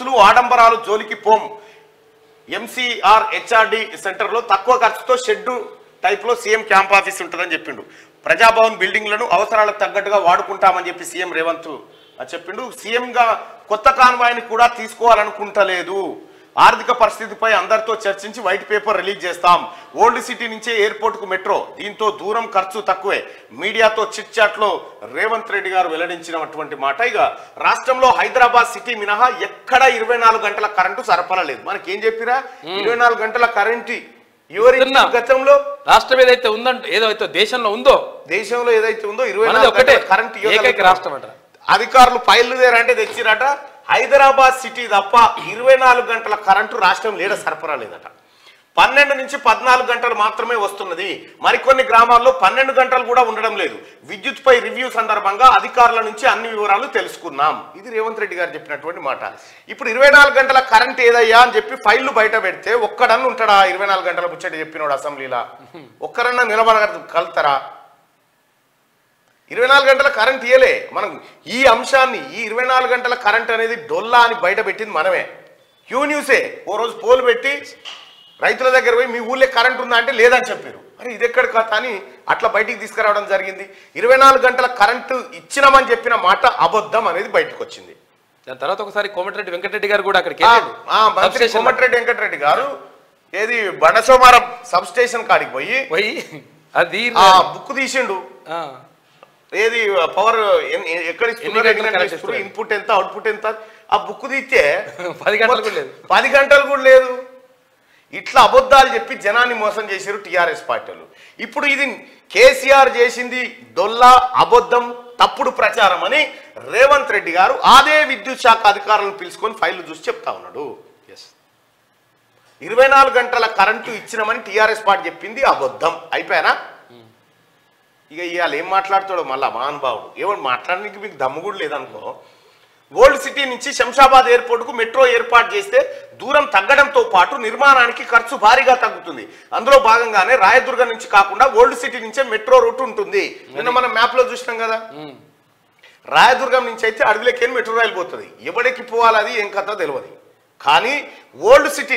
ఖర్చులు ఆడంబరాలు జోలికి పోం. MCR HRD సెంటర్లో తక్కువ ఖర్చుతో షెడ్డు టైప్లో సీఎం క్యాంప్ ఆఫీస్ ఉంటుందని చెప్పిండు. ప్రజాభవన్ బిల్డింగ్లను అవసరాలకు తగ్గట్టుగా వాడుకుంటామని చెప్పి సీఎం రేవంత్ చెప్పిండు. సీఎంగా కొత్త కాన్వాయ్ని కూడా తీసుకోవాలనుకుంటలేదు. ఆర్థిక పరిస్థితిపై అందరితో చర్చించి వైట్ పేపర్ రిలీజ్ చేస్తాం. ఓల్డ్ సిటీ నుంచే ఎయిర్పోర్ట్కు మెట్రో, దీంతో దూరం ఖర్చు తక్కువే. మీడియాతో చిట్ చాట్లో రేవంత్ రెడ్డి గారు వెల్లడించినటువంటి మాట. ఇక రాష్ట్రంలో హైదరాబాద్ సిటీ మినహా ఎక్కడ 24 గంటల కరెంటు సరఫరా లేదు. మనకేం చెప్పిరా 24 గంటల కరెంటు గతంలో రాష్ట్రం ఏదైతే ఉందంటే ఏదైతే దేశంలో ఉందో 24 గంటల కరెంటు రాష్ట్రం అంట. అధికారులు పైలుదేరంటే తెచ్చిరట. హైదరాబాద్ సిటీ తప్ప 24 గంటల కరెంటు రాష్ట్రం లేడ సరఫరా లేదట. 12 నుంచి 14 గంటలు మాత్రమే వస్తున్నది. మరికొన్ని గ్రామాల్లో 12 గంటలు కూడా ఉండడం లేదు. విద్యుత్ పై రివ్యూ సందర్భంగా అధికారుల నుంచి అన్ని వివరాలు తెలుసుకున్నాం. ఇది రేవంత్ రెడ్డి గారు చెప్పినటువంటి మాట. ఇప్పుడు 24 గంటల కరెంట్ ఏదయ్యా అని చెప్పి ఫైళ్లు బయట పెడితే ఒక్కడన్నా ఉంటాడా? 24 గంటల ముచ్చట చెప్పినోడు అసెంబ్లీలో ఒక్కరన్నా నిలబడగలుగుతారా? 24 గంటల కరెంట్ ఇయ్యలే. మనం ఈ అంశాన్ని ఈ 24 గంటల కరెంట్ అనేది డొల్లా అని బయట పెట్టింది మనమే. క్యూ న్యూసే ఓ రోజు పోలు పెట్టి రైతుల దగ్గర పోయి మీ ఊళ్ళో కరెంట్ ఉందా అంటే లేదని చెప్పారు. మరి ఇది ఎక్కడ కథ అని అట్లా బయటికి తీసుకురావడం జరిగింది. 24 గంటల కరెంటు ఇచ్చినామని చెప్పిన మాట అబద్ధం అనేది బయటకు వచ్చింది. దాని తర్వాత ఒకసారి కోమటిరెడ్డి వెంకటరెడ్డి గారు కూడా అక్కడికి మంత్రి కోమటిరెడ్డి వెంకటరెడ్డి గారు ఏది బండసోమారం సబ్ స్టేషన్ కాడికి పోయి అది బుక్ తీసిండు. ఏది పవర్ ఎక్కడ ఇస్తున్నారు, ఇన్పుట్ ఎంత అవుట్పుట్ ఎంత, ఆ బుక్ తీస్తే 10 గంటలు కూడా లేదు. ఇట్లా అబద్ధాలు చెప్పి జనాన్ని మోసం చేశారు టీఆర్ఎస్ పార్టీలు. ఇప్పుడు ఇది కేసీఆర్ చేసింది డొల్లా, అబద్ధం, తప్పుడు ప్రచారం అని రేవంత్ రెడ్డి గారు అదే విద్యుత్ శాఖ అధికారులను పిలుచుకొని ఫైళ్లు చూసి చెప్తా ఉన్నాడు. 24 గంటల కరెంటు ఇచ్చినామని టీఆర్ఎస్ పార్టీ చెప్పింది అబద్ధం. అయిపోయానా? ఇక ఇవాళ ఏం మాట్లాడుతాడో మళ్ళా మహానుభావుడు. ఏమో మాట్లాడడానికి మీకు దమ్ము కూడా లేదనుకో. ఓల్డ్ సిటీ నుంచి శంషాబాద్ ఎయిర్పోర్ట్కు మెట్రో ఏర్పాటు చేస్తే దూరం తగ్గడంతో పాటు నిర్మాణానికి ఖర్చు భారీగా తగ్గుతుంది. అందులో భాగంగానే రాయదుర్గం నుంచి కాకుండా ఓల్డ్ సిటీ నుంచే మెట్రో రూట్ ఉంటుంది. నిన్న మనం మ్యాప్ లో చూసినాం కదా. రాయదుర్గం నుంచి అయితే అడవిలోకి మెట్రో రైలు పోతుంది. ఎవడికి పోవాలి అది ఏం కథ తెలియదు. కానీ ఓల్డ్ సిటీ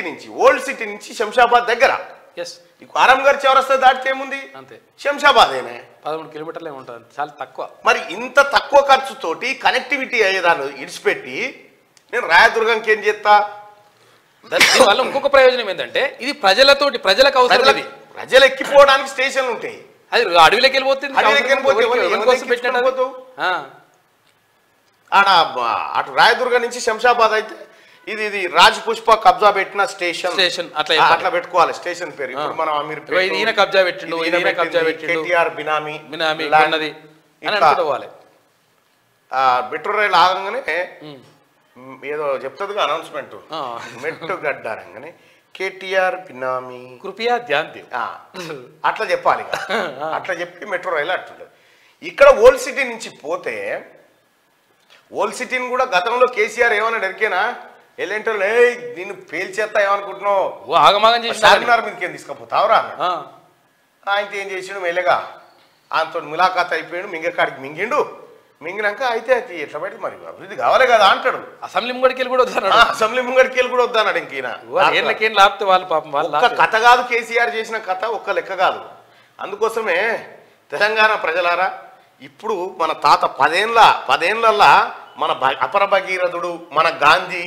నుంచి శంషాబాద్ దగ్గర ఆరంగర్ చౌరస్తా దాటితే ఏముంది, అంతే శంషాబాదేనే 13 కిలోమీటర్లే ఉంటుంది, చాలా తక్కువ. మరి ఇంత తక్కువ ఖర్చుతోటి కనెక్టివిటీ అయ్యేదాన్ని ఇడిచిపెట్టి నేను రాయదుర్గంకి ఏం చేస్తా? దానివల్ల ఇంకొక ప్రయోజనం ఏంటంటే ఇది ప్రజలకు అవసరం. ప్రజలు ఎక్కిపోవడానికి స్టేషన్లు ఉంటాయి. అది అడవిలోకి వెళ్ళిపోతుంది. ఆడ అటు రాయదుర్గం నుంచి శంషాబాద్ అయితే ఇది రాజ్ పుష్ప కబ్జా పెట్టిన స్టేషన్ అట్లా పెట్టుకోవాలి స్టేషన్ పేరు. ఇప్పుడు మనం ఈయన కబ్జా పెట్టిండు, కేటీఆర్ బినామీ మెట్రో రైలు ఆగంగానే ఏదో చెప్తుంది అనౌన్స్మెంట్, మెట్రో గడ్డారంగానే కేటీఆర్ బినామీ కృపయా ధ్యాన్ దేవ్ అట్లా చెప్పాలి. అట్లా చెప్పి మెట్రో రైలు అట్లుంటుంది. ఇక్కడ ఓల్డ్ సిటీ నుంచి పోతే ఓల్డ్ సిటీని కూడా గతంలో కేసీఆర్ ఏమన్నా ఎరికేనా ఎల్లంటే నేను పేల్చేస్తా ఏమనుకుంటున్నావు, ఆగమాగం చేసి చార్మినార్ మీదకి ఏం తీసుకుపోతావురా అన్నాడు. ఆయనతో ఏం చేసిండు, మెల్లగా ఆయనతో ములాఖాత్ అయిపోయాడు. మింగకాడికి మింగినాక అయితే అది ఎట్లా బయట మరి అభివృద్ధి కావాలి కదా అంటాడు. అసెంబ్లీ ముంగడికి కూడా వద్దన్నాడు. ఇంకీయన కథ కాదు కేసీఆర్ చేసిన కథ, ఒక్క లెక్క కాదు. అందుకోసమే తెలంగాణ ప్రజలారా, ఇప్పుడు మన తాత 10 ఏళ్లల్లా మన అపర భగీరథుడు, మన గాంధీ,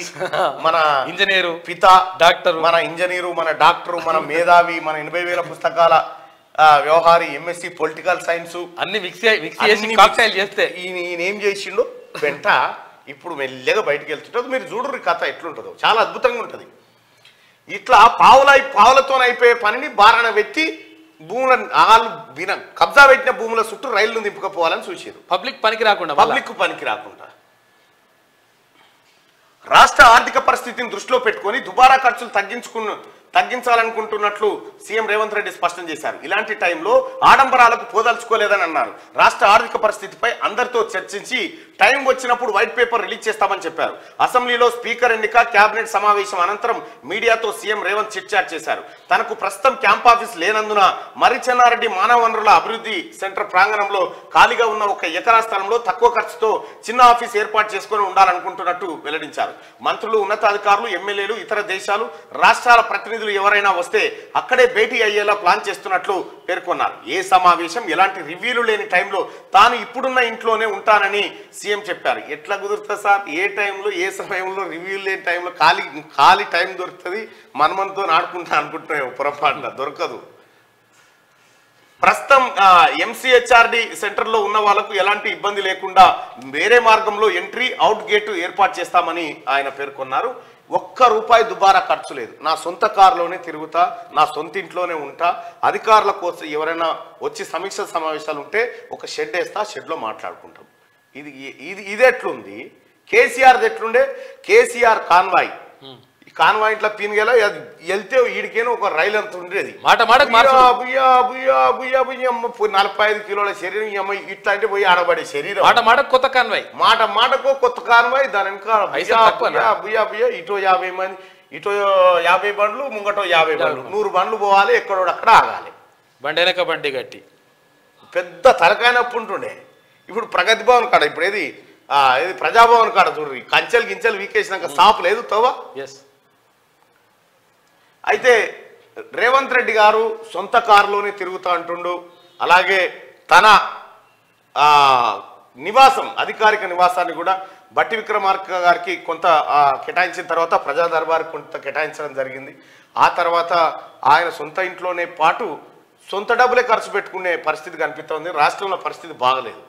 మన ఇంజనీరు పిత డాక్టర్, మన ఇంజనీరు, మన డాక్టరు, మన మేధావి, మన 80,000 పుస్తకాల వ్యవహారి, ఎంఎస్సి పొలిటికల్ సైన్స్ అన్ని చేస్తే ఈయన ఏం చేసిండో వెంట ఇప్పుడు మెల్లగా బయటకు వెళ్తుంటుంది. మీరు చూడరు కథ ఎట్లుంటుందో, చాలా అద్భుతంగా ఉంటుంది. ఇట్లా పావులతో అయిపోయే పనిని బారణ పెట్టి భూముల కబ్జా పెట్టిన భూముల చుట్టూ రైళ్లు దింపుకపోవాలని చూసారు. పబ్లిక్ పనికి రాకుండా రాష్ట్ర ఆర్థిక పరిస్థితిని దృష్టిలో పెట్టుకొని దుబారా ఖర్చులు తగ్గించాలనుకుంటున్నట్లు సీఎం రేవంత్ రెడ్డి స్పష్టం చేశారు. ఇలాంటి టైంలో ఆడంబరాలకు పోదలుచుకోలేదని అన్నారు. రాష్ట్ర ఆర్థిక పరిస్థితిపై అందరితో చర్చించి టైం వచ్చినప్పుడు వైట్ పేపర్ రిలీజ్ చేస్తామని చెప్పారు. అసెంబ్లీలో స్పీకర్ ఎన్నిక, కేబినెట్ సమావేశం అనంతరం మీడియాతో సీఎం రేవంత్ చిట్ చాట్ చేశారు. తనకు ప్రస్తుతం క్యాంప్ ఆఫీస్ లేనందున మర్రిచెన్నారెడ్డి మానవ వనరుల అభివృద్ధి సెంటర్ ప్రాంగణంలో ఖాళీగా ఉన్న 1 ఎకరా స్థలంలో తక్కువ ఖర్చుతో చిన్న ఆఫీస్ ఏర్పాటు చేసుకుని ఉండాలనుకుంటున్నట్టు వెల్లడించారు. మంత్రులు, ఉన్నతాధికారులు, ఎమ్మెల్యేలు, ఇతర దేశాలు, రాష్ట్రాల ప్రతినిధులు ఎవరైనా వస్తే అక్కడే భేటీ అయ్యేలా ప్లాన్ చేస్తున్నట్లు పేర్కొన్నారు. ఏ సమావేశం, ఎలాంటి రివ్యూలు లేని టైంలో తాను ఇప్పుడున్న ఇంట్లోనే ఉంటానని సీఎం చెప్పారు. ఎట్లా కుదురుతుంది సార్? ఏ టైంలో, ఏ సమయంలో రివ్యూలు లేని టైంలో ఖాళీ టైం దొరుకుతుంది? మనమంతో ఆడుకుంటా అనుకుంటున్నాం, పొరపాటున దొరకదు. ప్రస్తుతం ఎంసీహెచ్ఆర్డి సెంటర్లో ఉన్న వాళ్ళకు ఎలాంటి ఇబ్బంది లేకుండా వేరే మార్గంలో ఎంట్రీ, అవుట్ గేటు ఏర్పాటు చేస్తామని ఆయన పేర్కొన్నారు. ₹1 దుబారా ఖర్చు లేదు. నా సొంత కారులోనే తిరుగుతా, నా సొంత ఇంట్లోనే ఉంటా. అధికారుల కోసం ఎవరైనా వచ్చి సమీక్ష సమావేశాలు ఉంటే ఒక షెడ్ వేస్తా, షెడ్లో మాట్లాడుకుంటాం. ఇది ఎట్లుంది? కేసీఆర్ది ఎట్లుండే? కేసీఆర్ కాన్వాయ్, కాన్వాయ్ ఇట్లా పీనుగల వెళ్తే ఈడికేనో ఒక రైలు అంత ఉండేది. 45 కిలోల శరీరం ఇట్లా అంటే పోయి ఆడబడే శరీరం. కొత్త కాన్వాయ్, మాటకో కొత్త కాన్వాయ్. దాని వెనక ఇటో 50 మంది, ఇటో 50 బండ్లు, ముంగటో 50 బండ్లు, 100 బండ్లు పోవాలి, ఎక్కడో అక్కడ ఆగాలి. బండి వెనక బండి కట్టి పెద్ద తలకాయనప్పు ఉంటుండే. ఇప్పుడు ప్రగతి భవన్ కాడ, ఇప్పుడు ఏది ప్రజాభవన్ కాడ చూడండి, కంచెలు గించెలు వీకేసినాక సాపు లేదు తోవా. అయితే రేవంత్ రెడ్డి గారు సొంత కారులోనే తిరుగుతూ అంటుండు. అలాగే తన నివాసం, అధికారిక నివాసాన్ని కూడా బట్టి విక్రమార్క గారికి కొంత కేటాయించిన తర్వాత ప్రజా దర్బార్ కొంత కేటాయించడం జరిగింది. ఆ తర్వాత ఆయన సొంత ఇంట్లోనే పాటు సొంత డబ్బులే ఖర్చు పెట్టుకునే పరిస్థితి కనిపిస్తోంది. రాష్ట్రంలో పరిస్థితి బాగలేదు.